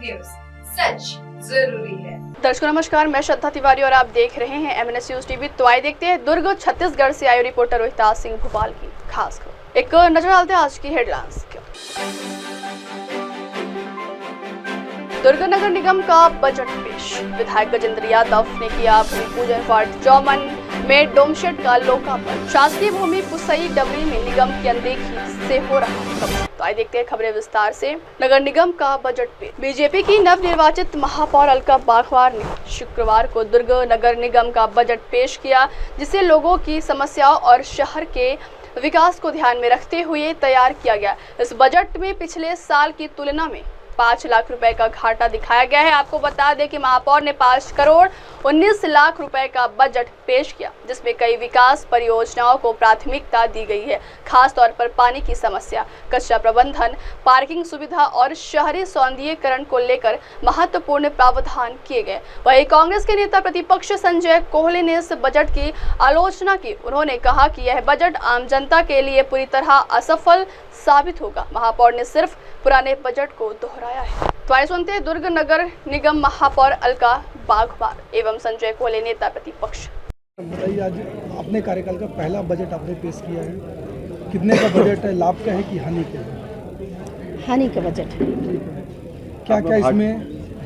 News, सच जरूरी है। दर्शकों नमस्कार, मैं श्रद्धा तिवारी और आप देख रहे हैं MNS न्यूज टीवी। तो आइए देखते हैं दुर्ग छत्तीसगढ़ से आए रिपोर्टर रोहिताज सिंह भोपाल की खास खबर। एक नजर डालते हैं आज की हेडलाइंस। दुर्ग नगर निगम का बजट पेश, विधायक गजेंद्र यादव ने किया भूमि पूजन। वार्ड 54 में डोमशेड का लोकार्पण। शासकीय भूमि पुसई डबरी में निगम की अनदेखी से हो रहा है। तो आइए देखते हैं खबरें विस्तार से। नगर निगम का बजट पेश। बीजेपी की नवनिर्वाचित महापौर अलका बागवार ने शुक्रवार को दुर्ग नगर निगम का बजट पेश किया, जिसे लोगों की समस्याओं और शहर के विकास को ध्यान में रखते हुए तैयार किया गया। इस बजट में पिछले साल की तुलना में 5 लाख रुपए का घाटा दिखाया गया है। आपको बता दें कि महापौर ने 5 करोड़ 19 लाख रुपए का बजट पेश किया, जिसमें कई विकास परियोजनाओं को प्राथमिकता दी गई है। खास तौर पर पानी की समस्या, कचरा प्रबंधन, पार्किंग सुविधा और शहरी सौंदर्यीकरण को लेकर महत्वपूर्ण प्रावधान किए गए। वहीं कांग्रेस के नेता प्रतिपक्ष संजय कोहले ने इस बजट की आलोचना की। उन्होंने कहा कि यह बजट आम जनता के लिए पूरी तरह असफल साबित होगा। महापौर ने सिर्फ पुराने बजट को दोहराया है। तो आइए सुनते हैं दुर्ग नगर निगम महापौर अलका बागवार एवं संजय कोहले नेता प्रतिपक्ष। बताइए, आज अपने कार्यकाल का पहला बजट आपने पेश किया है, कितने का बजट है, लाभ का है कि हानि का है? हानि का बजट है। क्या क्या इसमें,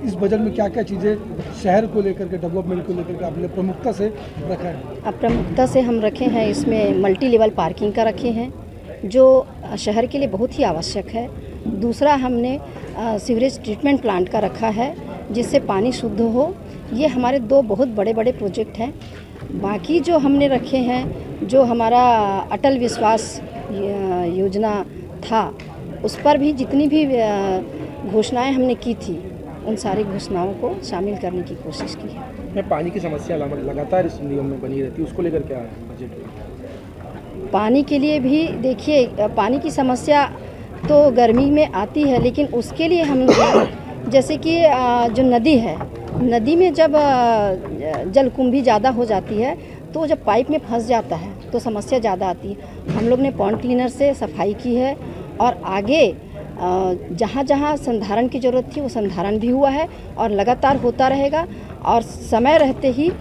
इस बजट में क्या क्या चीज़ें शहर को लेकर के, डेवलपमेंट को लेकर के आपने प्रमुखता से रखा है? अब प्रमुखता से हम रखे हैं इसमें मल्टी लेवल पार्किंग का रखे हैं, जो शहर के लिए बहुत ही आवश्यक है। दूसरा हमने सीवरेज ट्रीटमेंट प्लांट का रखा है, जिससे पानी शुद्ध हो। ये हमारे 2 बहुत बड़े बड़े प्रोजेक्ट हैं। बाकी जो हमने रखे हैं, जो हमारा अटल विश्वास योजना था, उस पर भी जितनी भी घोषणाएं हमने की थी, उन सारी घोषणाओं को शामिल करने की कोशिश की है। पानी की समस्या लगातार इस निगम में बनी रहती है, उसको लेकर क्या है बजट में? पानी के लिए भी देखिए, पानी की समस्या तो गर्मी में आती है, लेकिन उसके लिए हम जैसे कि जो नदी है, नदी में जब जलकुंभी ज़्यादा हो जाती है, तो जब पाइप में फंस जाता है तो समस्या ज़्यादा आती है। हम लोग ने पॉन्ड क्लीनर से सफाई की है और आगे जहाँ जहाँ संधारण की ज़रूरत थी वो संधारण भी हुआ है और लगातार होता रहेगा। और समय रहते ही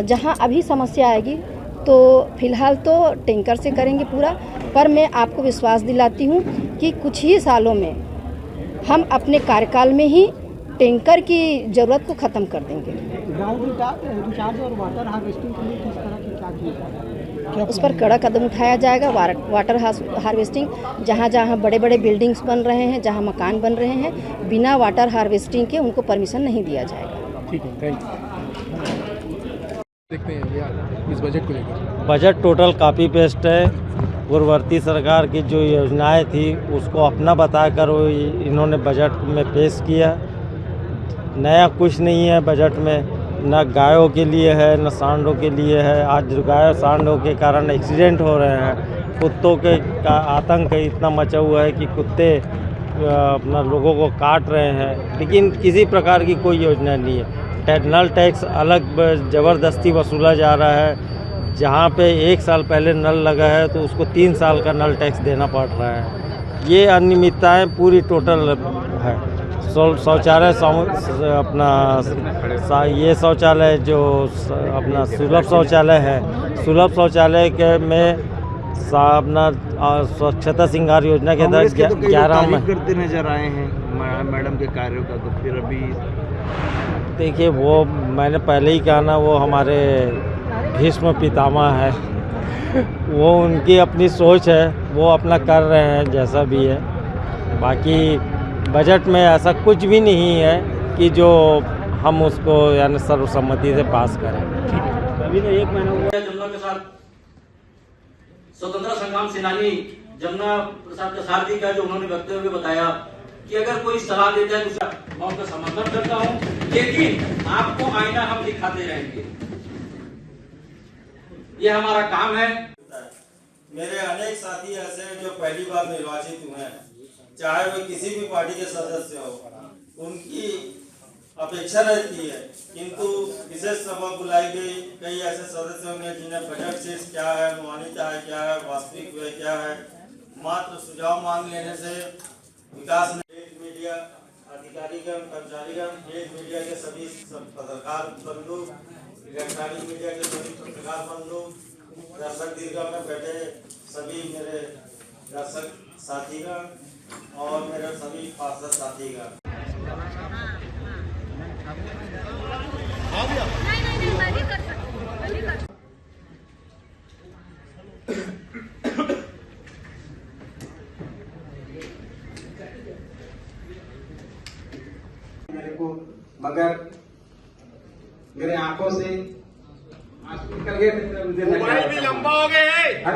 जहाँ अभी समस्या आएगी तो फिलहाल तो टैंकर से करेंगे पूरा, पर मैं आपको विश्वास दिलाती हूँ कि कुछ ही सालों में हम अपने कार्यकाल में ही टैंकर की ज़रूरत को ख़त्म कर देंगे। रिचार्ज और वाटर हार्वेस्टिंग के लिए किस तरह की क्या किया? उस पर कड़ा कदम उठाया जाएगा। वाटर हार्वेस्टिंग, जहाँ जहाँ बड़े बड़े बिल्डिंग्स बन रहे हैं, जहाँ मकान बन रहे हैं, बिना वाटर हार्वेस्टिंग के उनको परमिशन नहीं दिया जाएगा। ठीक है, थैंक यू। देखते हैं इस बजट को लेकर। बजट टोटल कॉपी पेस्ट है। पूर्ववर्ती सरकार की जो योजनाएं थी उसको अपना बताकर वो इन्होंने बजट में पेश किया। नया कुछ नहीं है बजट में, न गायों के लिए है न सांडों के लिए है। आज गायों सांडों के कारण एक्सीडेंट हो रहे हैं। कुत्तों के का आतंक इतना मचा हुआ है कि कुत्ते अपना लोगों को काट रहे हैं, लेकिन किसी प्रकार की कोई योजना नहीं है। नल टैक्स अलग ज़बरदस्ती वसूला जा रहा है। जहाँ पे 1 साल पहले नल लगा है तो उसको 3 साल का नल टैक्स देना पड़ रहा है। ये अनियमितताएँ पूरी टोटल है। शौचालय अपना ये शौचालय जो अपना सुलभ शौचालय है, सुलभ शौचालय के में अपना स्वच्छता श्रृंगार योजना के तहत 11 में करते नजर आए हैं मैडम के कार्यों का। तो फिर अभी देखिए, वो मैंने पहले ही कहा ना, वो हमारे भीष्म पितामह है। वो उनकी अपनी सोच है, वो अपना कर रहे हैं जैसा भी है। बाकी बजट में ऐसा कुछ भी नहीं है कि जो हम उसको यानी सर्वसम्मति से पास करें। अभी तो 1 महीना हुआ है जमुना के साथ स्वतंत्रता संग्राम सेनानी जमुना प्रसाद कसार जी का जो उन्होंने वक्तव्य में बताया कि अगर कोई सलाह देता है तो मैं उनका समर्थन करता हूं, लेकिन आपको आईना हम दिखाते रहेंगे। ये हमारा काम है। मेरे अनेक साथी ऐसे हैं जो पहली बार निर्वाचित हुए हैं, चाहे वो किसी भी पार्टी के सदस्य हो, उनकी अपेक्षा रहती है, किंतु विशेष सभा बुलाई गई। कई ऐसे सदस्य होंगे जिन्हें बजट से क्या है, मान्यता है क्या है, वास्तविक व्यय क्या है, मात्र सुझाव मांग लेने से विकास मीडिया अधिकारीगण, कर्मचारीगण, प्रिंट मीडिया के सभी पत्रकार बंधु, इलेक्ट्रॉनिक मीडिया के सभी पत्रकार बंधु, दर्शक दीर्घा में बैठे सभी मेरे दर्शक साथीगण और मेरे सभी पार्षद साथीगण। मेरे को मगर मेरे आंखों से आंसू निकल गए। मोबाइल भी लंबा हो गया है।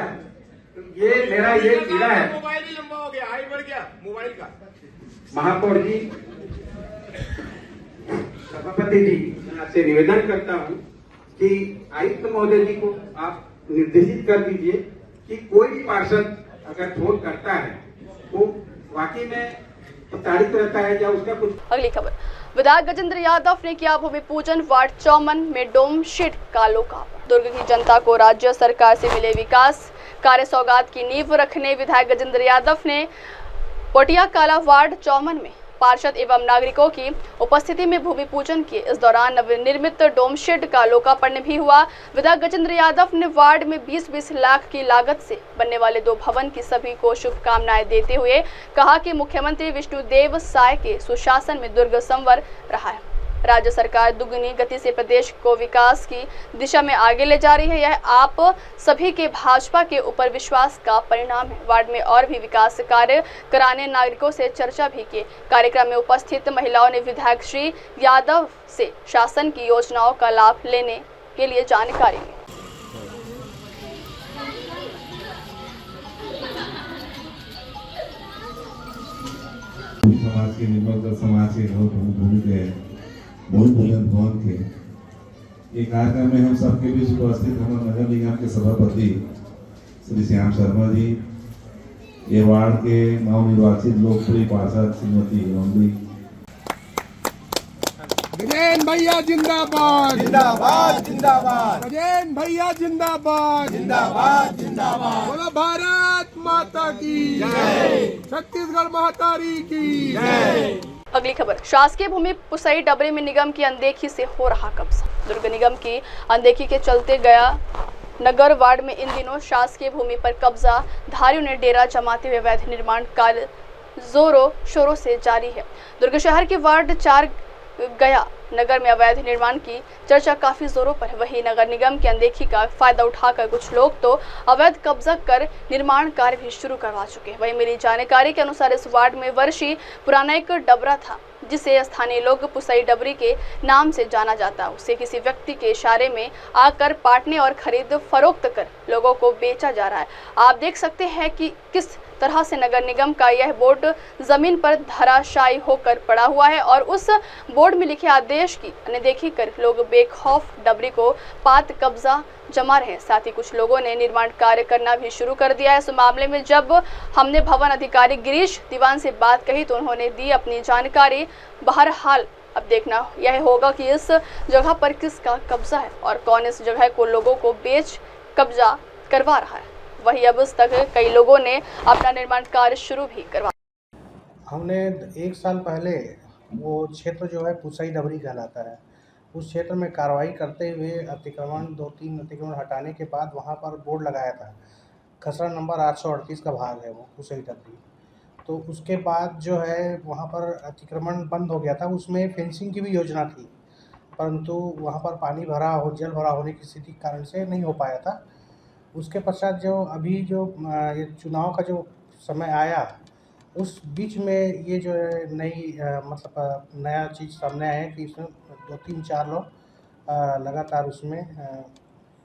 ये मेरा ये पीड़ा है। मोबाइल भी लंबा हो गया, हाइट बढ़ गया मोबाइल का। महापौर जी, सभापति जी, मैं आपसे निवेदन करता हूँ कि आयुक्त महोदय जी को आप निर्देशित कर दीजिए कि कोई भी पार्षद अगर फोन करता है वो वाकई में प्रताड़ित रहता है या उसका कुछ। अगली खबर, विधायक गजेंद्र यादव ने किया भूमि पूजन। वार्ड 54 में डोम शेड का लोकार्पण। दुर्ग की जनता को राज्य सरकार से मिले विकास कार्य सौगात की नींव रखने विधायक गजेंद्र यादव ने पोटिया काला वार्ड 54 में पार्षद एवं नागरिकों की उपस्थिति में भूमि पूजन किए। इस दौरान नवनिर्मित डोम शेड का लोकार्पण भी हुआ। विधायक गजेंद्र यादव ने वार्ड में 20-20 लाख की लागत से बनने वाले 2 भवन की सभी को शुभकामनाएं देते हुए कहा कि मुख्यमंत्री विष्णुदेव साय के सुशासन में दुर्ग संवर रहा है। राज्य सरकार दुगनी गति से प्रदेश को विकास की दिशा में आगे ले जा रही है। यह आप सभी के भाजपा के ऊपर विश्वास का परिणाम है। वार्ड में और भी विकास कार्य कराने नागरिकों से चर्चा भी की। कार्यक्रम में उपस्थित महिलाओं ने विधायक श्री यादव से शासन की योजनाओं का लाभ लेने के लिए जानकारी ली। समाज के निर्मल समाज के भूमि के भूमि पूजन भवन के एक कार्यक्रम में हम सबके बीच उपस्थित हमारे नगर निगम के सभापति श्री श्याम शर्मा जी, ये वार्ड के नवनिर्वाचित लोकप्रिय पार्षद श्रीमती रमली। गजेंद्र भैया जिंदाबाद जिंदाबाद जिंदाबाद, गजेंद्र भैया जिंदाबाद जिंदाबाद जिंदाबाद। बोलो भारत माता की जय, छत्तीसगढ़ महातारी की जय। अगली खबर, शासकीय भूमि पुसई डबरी में निगम की अनदेखी से हो रहा कब्जा। दुर्ग निगम की अनदेखी के चलते गया नगर वार्ड में इन दिनों शासकीय भूमि पर कब्जा धारियों ने डेरा जमाते हुए अवैध निर्माण कार्य जोरों शोरों से जारी है। दुर्ग शहर के वार्ड 4 गया नगर में अवैध निर्माण की चर्चा काफी जोरों पर है। वहीं नगर निगम की अनदेखी का फायदा उठाकर कुछ लोग तो अवैध कब्जा कर निर्माण कार्य भी शुरू करवा चुके हैं। वहीं मिली जानकारी के अनुसार इस वार्ड में वर्षीय पुराना एक डबरा था जिसे स्थानीय लोग पुसई डबरी के नाम से जाना जाता है। उसे किसी व्यक्ति के इशारे में आकर पाटने और खरीद फरोख्त कर लोगों को बेचा जा रहा है। आप देख सकते हैं कि किस तरह से नगर निगम का यह बोर्ड जमीन पर धराशायी होकर पड़ा हुआ है और उस बोर्ड में लिखे आदेश की अनदेखी कर लोग बेखौफ डबरी को पात कब्जा जमा रहे। साथ ही कुछ लोगों ने निर्माण कार्य करना भी शुरू कर दिया है। इस मामले में जब हमने भवन अधिकारी गिरीश दीवान से बात कही तो उन्होंने दी अपनी जानकारी। बहरहाल अब देखना यह होगा कि इस जगह पर किसका कब्जा है और कौन इस जगह को लोगों को बेच कब्जा करवा रहा है। वही अब तक कई लोगों ने अपना निर्माण कार्य शुरू भी करवा। हमने 1 साल पहले वो क्षेत्र जो है पुसई डबरी कहलाता है, उस क्षेत्र में कार्रवाई करते हुए अतिक्रमण 2-3 अतिक्रमण हटाने के बाद वहाँ पर बोर्ड लगाया था। खसरा नंबर 838 का भाग है वो पुसई डबरी। तो उसके बाद जो है वहाँ पर अतिक्रमण बंद हो गया था। उसमें फेंसिंग की भी योजना थी, परंतु वहाँ पर पानी भरा हो जल भरा होने की स्थिति के कारण से नहीं हो पाया था। उसके पश्चात जो अभी जो ये चुनाव का जो समय आया उस बीच में ये जो नई मतलब नया चीज़ सामने आया है कि इसमें 2-3-4 लोग लगातार उसमें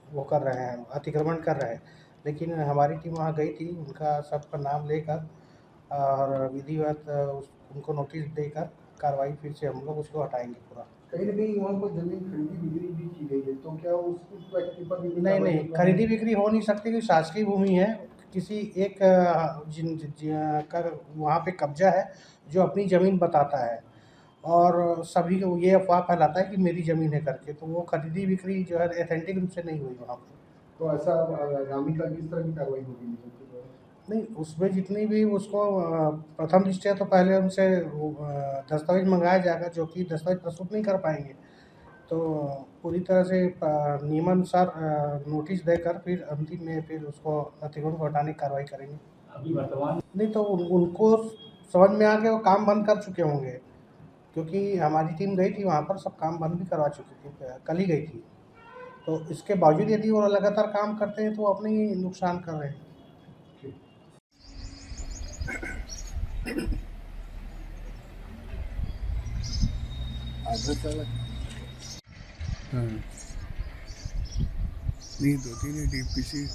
वो कर रहे हैं, अतिक्रमण कर रहे हैं। लेकिन हमारी टीम वहाँ गई थी, उनका सबका नाम लेकर और विधिवत उनको नोटिस देकर कार्रवाई फिर से हम लोग उसको हटाएंगे पूरा। कहीं ना कहीं वहाँ पर जमीन खरीदी बिक्री भी की गई है, तो क्या उस व्यक्ति पर भी नहीं खरीदी बिक्री हो नहीं सकती क्योंकि शासकीय भूमि है। किसी एक का वहाँ पे कब्जा है जो अपनी ज़मीन बताता है और सभी को ये अफवाह फैलाता है कि मेरी ज़मीन है करके, तो वो खरीदी बिक्री जो है एथेंटिक रूप से नहीं हुई वहाँ पर। तो ऐसा आगामी का किस तरह की कार्रवाई होगी? नहीं, उसमें जितनी भी उसको प्रथम दृष्टया तो पहले उनसे दस्तावेज मंगाया जाएगा, जो कि दस्तावेज प्रस्तुत नहीं कर पाएंगे तो पूरी तरह से नियमानुसार नोटिस देकर फिर अंतिम में फिर उसको अतिक्रमण को हटाने की कार्रवाई करेंगे। अभी वर्तमान नहीं तो उनको समझ में आ के वो काम बंद कर चुके होंगे, क्योंकि हमारी टीम गई थी वहाँ पर, सब काम बंद भी करवा चुकी थी, कल ही गई थी। तो इसके बावजूद यदि वो लगातार काम करते हैं तो वो अपने ही नुकसान कर रहे हैं। नहीं, 2-3 डीपीसी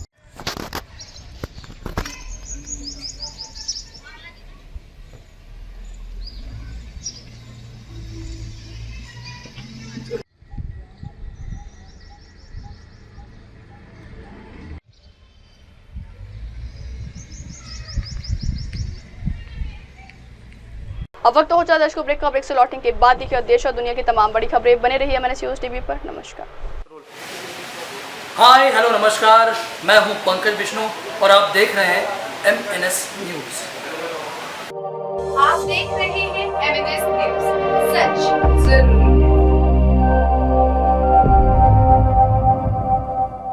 अब वक्त हो जाता है दर्शकों ब्रेक का। ब्रेक से लौटने के बाद देखिए देश और दुनिया की तमाम बड़ी खबरें। बने रहिए MNS न्यूज़ टीवी पर। नमस्कार। हाय हेलो नमस्कार, मैं हूं पंकज विष्णु और आप देख रहे हैं MNS न्यूज़। आप देख रहे हैं MNS न्यूज़, सच जरूरी।